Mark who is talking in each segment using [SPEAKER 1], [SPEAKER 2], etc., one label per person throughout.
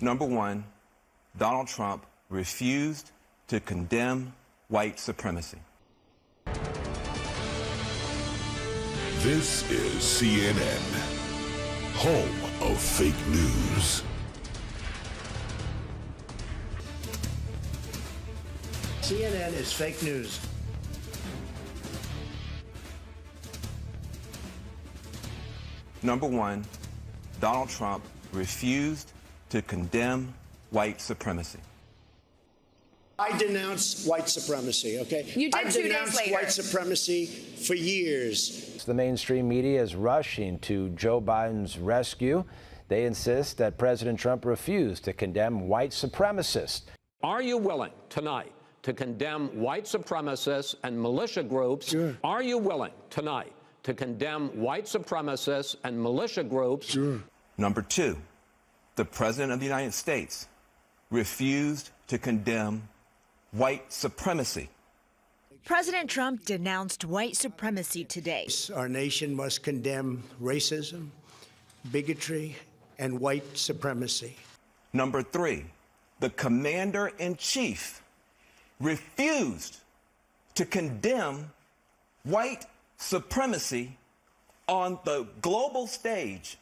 [SPEAKER 1] Number one, Donald Trump refused to condemn white supremacy.
[SPEAKER 2] This is CNN, home of fake news.
[SPEAKER 3] CNN is fake news.
[SPEAKER 1] Number one, Donald Trump refused to condemn white supremacy.
[SPEAKER 3] I denounce white supremacy, okay?
[SPEAKER 4] You did
[SPEAKER 3] I've
[SPEAKER 4] 2 days
[SPEAKER 3] denounced
[SPEAKER 4] later.
[SPEAKER 3] white supremacy for years.
[SPEAKER 5] The mainstream media is rushing to Joe Biden's rescue. They insist that President Trump refused to condemn white supremacists.
[SPEAKER 6] Are you willing tonight to condemn white supremacists and militia groups?
[SPEAKER 3] Sure.
[SPEAKER 6] Are you willing tonight to condemn white supremacists and militia groups?
[SPEAKER 3] Sure.
[SPEAKER 1] Number two, the President of the United States refused to condemn white supremacy.
[SPEAKER 7] President Trump denounced white supremacy today.
[SPEAKER 3] Our nation must condemn racism, bigotry, and white supremacy.
[SPEAKER 1] Number three, the Commander-in-Chief refused to condemn white supremacy on the global stage.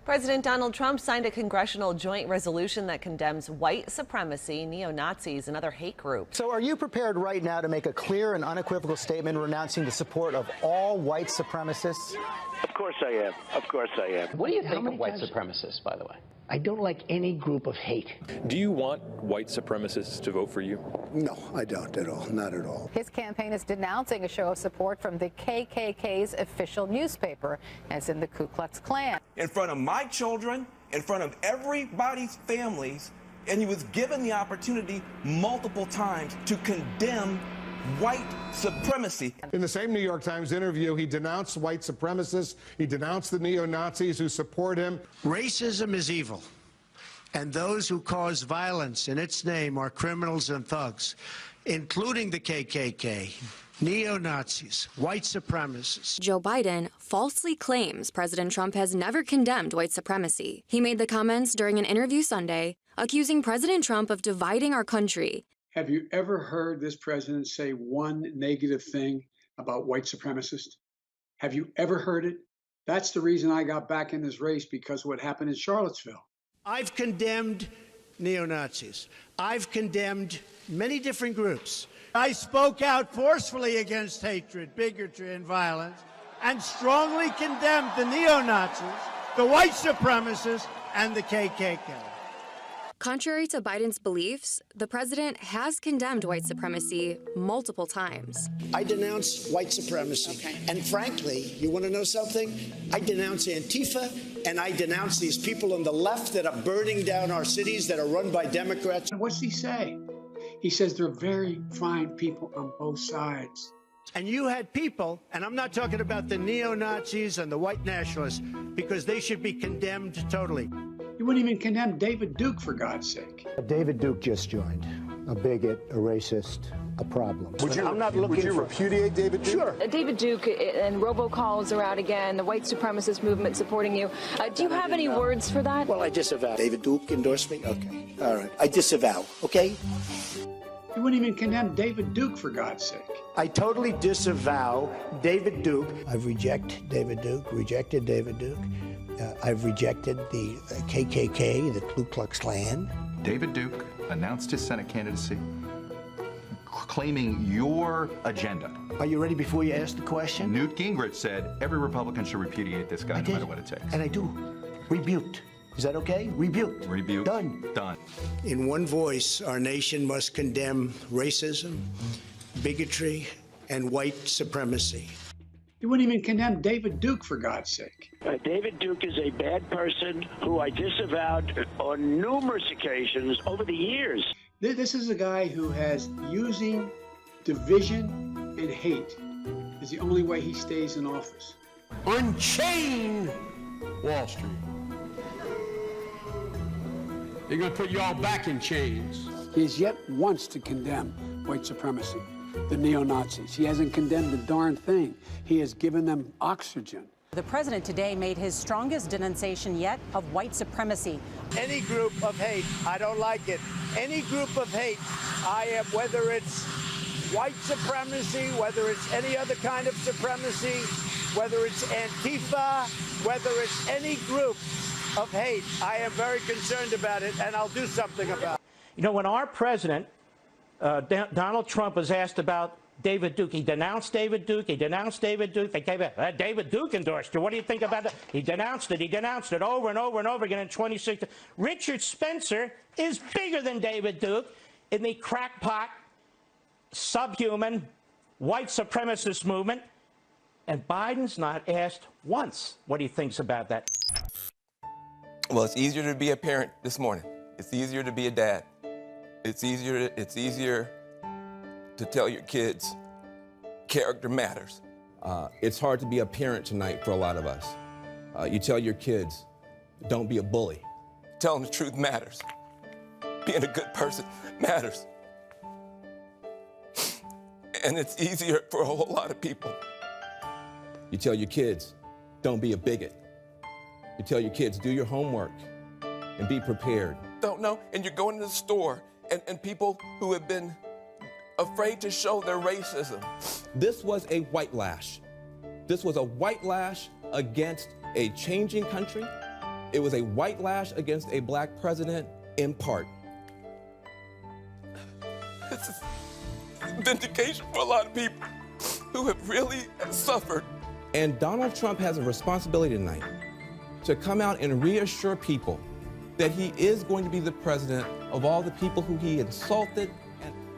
[SPEAKER 8] President Donald Trump signed a congressional joint resolution that condemns white supremacy, neo-Nazis, and other hate groups.
[SPEAKER 9] So are you prepared right now to make a clear and unequivocal statement renouncing the support of all white supremacists?
[SPEAKER 10] Of course I am. Of course I am.
[SPEAKER 11] What do you think of white supremacists, by the way?
[SPEAKER 12] I don't like any group of hate.
[SPEAKER 13] Do you want white supremacists to vote for you?
[SPEAKER 3] No, I don't at all. Not at all.
[SPEAKER 14] His campaign is denouncing a show of support from the KKK's official newspaper, as in the Ku Klux Klan.
[SPEAKER 1] In front of my children, in front of everybody's families, and he was given the opportunity multiple times to condemn white supremacy.
[SPEAKER 15] In the same New York Times interview, he denounced white supremacists. He denounced the neo-Nazis who support him.
[SPEAKER 3] Racism is evil, and those who cause violence in its name are criminals and thugs, including the KKK, neo-Nazis, white supremacists.
[SPEAKER 16] Joe Biden falsely claims President Trump has never condemned white supremacy. He made the comments during an interview Sunday, accusing President Trump of dividing our country.
[SPEAKER 17] Have you ever heard this president say one negative thing about white supremacists? Have you ever heard it? That's the reason I got back in this race, because of what happened in Charlottesville.
[SPEAKER 3] I've condemned neo-Nazis. I've condemned many different groups. I spoke out forcefully against hatred, bigotry, and violence, and strongly condemned the neo-Nazis, the white supremacists, and the KKK.
[SPEAKER 16] Contrary to Biden's beliefs, the president has condemned white supremacy multiple times.
[SPEAKER 3] I denounce white supremacy. Okay. And frankly, you want to know something? I denounce Antifa, and I denounce these people on the left that are burning down our cities that are run by Democrats.
[SPEAKER 17] What's he say? He says they're very fine people on both sides.
[SPEAKER 3] And you had people, and I'm not talking about the neo-Nazis and the white nationalists, because they should be condemned totally.
[SPEAKER 17] You wouldn't even condemn David Duke, for God's sake.
[SPEAKER 12] David Duke just joined. A bigot, a racist, a problem.
[SPEAKER 10] Would you repudiate David Duke?
[SPEAKER 14] Sure.
[SPEAKER 4] David Duke and robocalls are out again, the white supremacist movement supporting you. Do you have any words for that?
[SPEAKER 3] Well, I disavow. David Duke endorsed me? Okay. All right. I disavow, okay?
[SPEAKER 17] You wouldn't even condemn David Duke, for God's sake.
[SPEAKER 3] I totally disavow David Duke. I've rejected David Duke. I've rejected the KKK, the Ku Klux Klan.
[SPEAKER 18] David Duke announced his Senate candidacy, claiming your agenda.
[SPEAKER 12] Are you ready before you ask the question?
[SPEAKER 18] Newt Gingrich said every Republican should repudiate this guy no matter what it takes.
[SPEAKER 12] And I do. Rebuked. Is that okay? Rebuked.
[SPEAKER 18] Rebuked.
[SPEAKER 12] Done.
[SPEAKER 18] Done.
[SPEAKER 3] In one voice, our nation must condemn racism, bigotry, and white supremacy.
[SPEAKER 17] You wouldn't even condemn David Duke, for God's sake.
[SPEAKER 10] David Duke is a bad person who I disavowed on numerous occasions over the years.
[SPEAKER 17] This is a guy who has using division and hate is the only way he stays in office.
[SPEAKER 6] Unchain Wall Street. They're going to put you all back in chains.
[SPEAKER 17] He has yet once to condemn white supremacy, the neo-Nazis. He hasn't condemned a darn thing. He has given them oxygen.
[SPEAKER 19] The president today made his strongest denunciation yet of white supremacy.
[SPEAKER 3] Any group of hate, I don't like it. Any group of hate, I am, whether it's white supremacy, whether it's any other kind of supremacy, whether it's Antifa, whether it's any group of hate, I am very concerned about it, and I'll do something about it.
[SPEAKER 20] You know, when our president, Donald Trump, was asked about David Duke, he denounced David Duke, he denounced David Duke. They came back, David Duke endorsed you. What do you think about that? He denounced it over and over and over again in 2016. Richard Spencer is bigger than David Duke in the crackpot, subhuman, white supremacist movement. And Biden's not asked once what he thinks about that.
[SPEAKER 21] Well, it's easier to be a parent this morning. It's easier to be a dad. It's easier to tell your kids character matters.
[SPEAKER 1] It's hard to be a parent tonight for a lot of us. You tell your kids, don't be a bully.
[SPEAKER 21] Telling the truth matters. Being a good person matters. And it's easier for a whole lot of people.
[SPEAKER 1] You tell your kids, don't be a bigot. You tell your kids, do your homework and be prepared.
[SPEAKER 21] Don't know, and you're going to the store, and people who have been afraid to show their racism.
[SPEAKER 1] This was a white lash. This was a white lash against a changing country. It was a white lash against a black president, in part.
[SPEAKER 21] This is vindication for a lot of people who have really suffered.
[SPEAKER 1] And Donald Trump has a responsibility tonight to come out and reassure people that he is going to be the president of all the people who he insulted.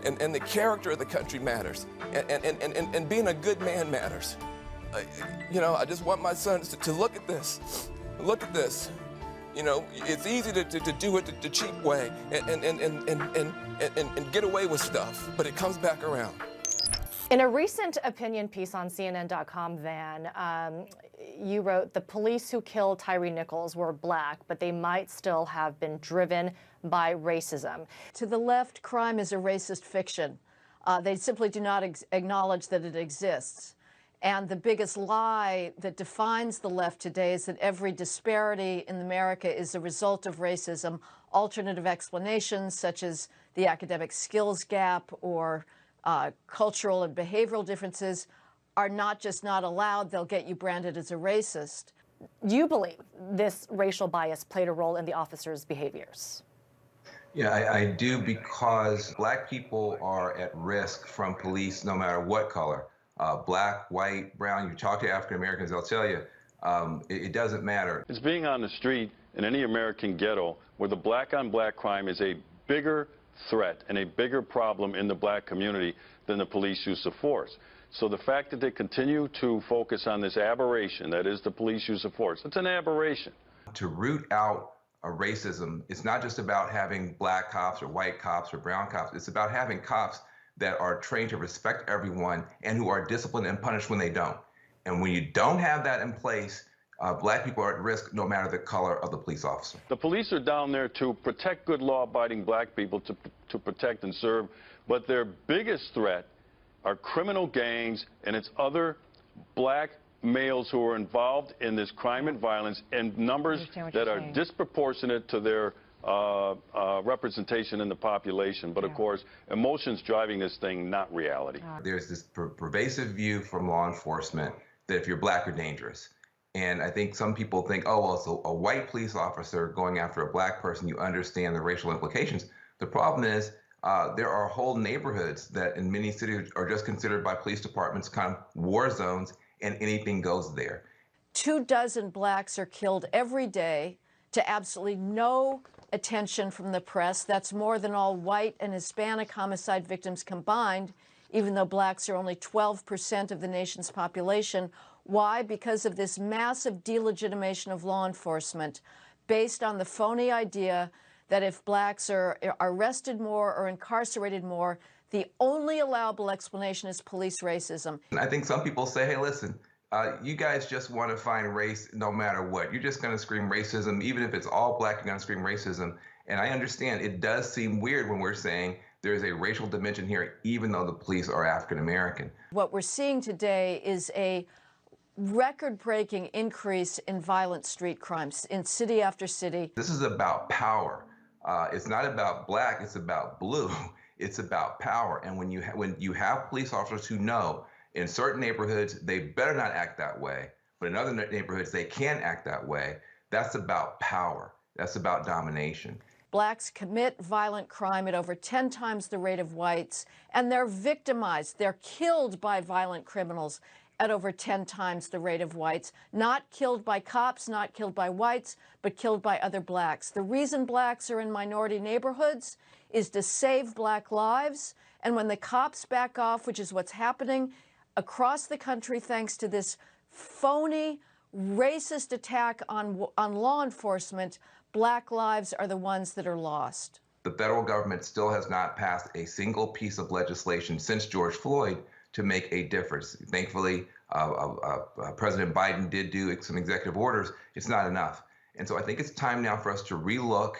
[SPEAKER 21] And the character of the country matters. And being a good man matters. You know, I just want my sons to look at this. Look at this. You know, it's easy to do it the cheap way and get away with stuff, but it comes back around.
[SPEAKER 22] In a recent opinion piece on CNN.com, Van, you wrote, the police who killed Tyree Nichols were black, but they might still have been driven by racism.
[SPEAKER 23] To the left, crime is a racist fiction. They simply do not acknowledge that it exists. And the biggest lie that defines the left today is that every disparity in America is a result of racism. Alternative explanations, such as the academic skills gap or cultural and behavioral differences, are not just not allowed, they'll get you branded as a racist.
[SPEAKER 22] You believe this racial bias played a role in the officers' behaviors?
[SPEAKER 24] Yeah, I do, because black people are at risk from police no matter what color. Black, white, brown, you talk to African Americans, they'll tell you it doesn't matter.
[SPEAKER 13] It's being on the street in any American ghetto where the black-on-black crime is a bigger threat and a bigger problem in the black community than the police use of force. So the fact that they continue to focus on this aberration, that is the police use of force, it's an aberration.
[SPEAKER 24] To root out racism, it's not just about having black cops or white cops or brown cops. It's about having cops that are trained to respect everyone and who are disciplined and punished when they don't. And when you don't have that in place, black people are at risk no matter the color of the police officer.
[SPEAKER 13] The police are down there to protect good law-abiding black people, to protect and serve, but their biggest threat are criminal gangs, and it's other black males who are involved in this crime and violence in numbers that are disproportionate to their representation in the population. But of course, emotion's driving this thing, not reality.
[SPEAKER 24] There's this pervasive view from law enforcement that if you're black, you're dangerous. And I think some people think, oh, well, so a white police officer going after a black person, you understand the racial implications. The problem is there are whole neighborhoods that in many cities are just considered by police departments kind of war zones, and anything goes there.
[SPEAKER 23] 24 blacks are killed every day to absolutely no attention from the press. That's more than all white and Hispanic homicide victims combined, even though blacks are only 12% of the nation's population. Why? Because of this massive delegitimation of law enforcement based on the phony idea that if blacks are arrested more or incarcerated more, the only allowable explanation is police racism.
[SPEAKER 24] I think some people say, hey, listen, you guys just want to find race no matter what. You're just going to scream racism. Even if it's all black, you're going to scream racism. And I understand it does seem weird when we're saying there is a racial dimension here, even though the police are African American.
[SPEAKER 23] What we're seeing today is a record-breaking increase in violent street crimes in city after city.
[SPEAKER 24] This is about power. It's not about black, it's about blue. It's about power. And when you have police officers who know in certain neighborhoods they better not act that way, but in other neighborhoods they can act that way, that's about power. That's about domination.
[SPEAKER 23] Blacks commit violent crime at over 10 times the rate of whites, and they're victimized. They're killed by violent criminals at over 10 times the rate of whites. Not killed by cops, not killed by whites, but killed by other blacks. The reason blacks are in minority neighborhoods is to save black lives. And when the cops back off, which is what's happening across the country thanks to this phony, racist attack on law enforcement, black lives are the ones that are lost.
[SPEAKER 24] The federal government still has not passed a single piece of legislation since George Floyd to make a difference. Thankfully, President Biden did do some executive orders. It's not enough. And so I think it's time now for us to relook.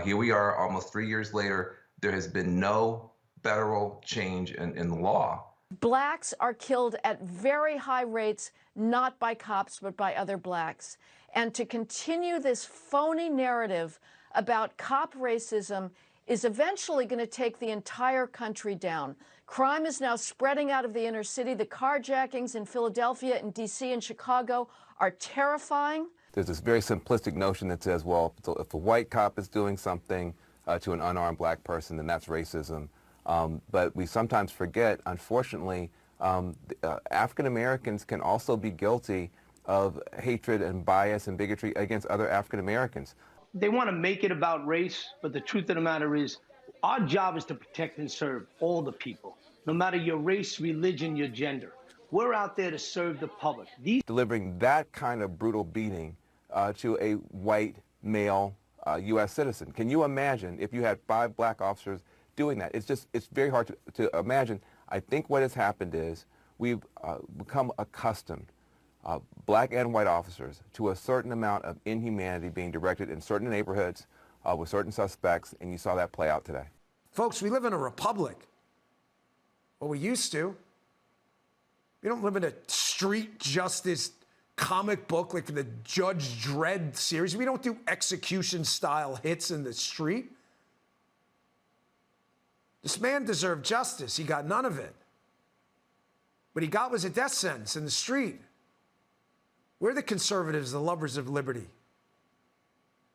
[SPEAKER 24] Here we are almost 3 years later. There has been no federal change in the law.
[SPEAKER 23] Blacks are killed at very high rates, not by cops, but by other blacks. And to continue this phony narrative about cop racism is eventually going to take the entire country down. Crime is now spreading out of the inner city. The carjackings in Philadelphia and D.C. and Chicago are terrifying.
[SPEAKER 24] There's this very simplistic notion that says, well, if a white cop is doing something to an unarmed black person, then that's racism. But we sometimes forget, unfortunately, African Americans can also be guilty of hatred and bias and bigotry against other African Americans.
[SPEAKER 2] They want to make it about race, but the truth of the matter is our job is to protect and serve all the people, no matter your race, religion, your gender. We're out there to serve the public.
[SPEAKER 24] Delivering that kind of brutal beating to a white male U.S. citizen. Can you imagine if you had 5 black officers doing that? It's very hard to imagine. I think what has happened is we've become accustomed, black and white officers, to a certain amount of inhumanity being directed in certain neighborhoods with certain suspects, and you saw that play out today.
[SPEAKER 5] Folks, we live in a republic. Well, we used to. We don't live in a street justice comic book like the Judge Dredd series. We don't do execution-style hits in the street. This man deserved justice. He got none of it. What he got was a death sentence in the street. We're the conservatives, the lovers of liberty.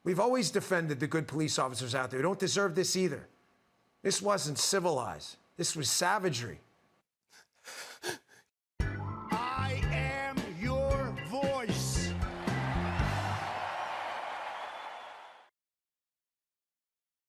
[SPEAKER 5] We've always defended the good police officers out there who don't deserve this either. This wasn't civilized. This was savagery.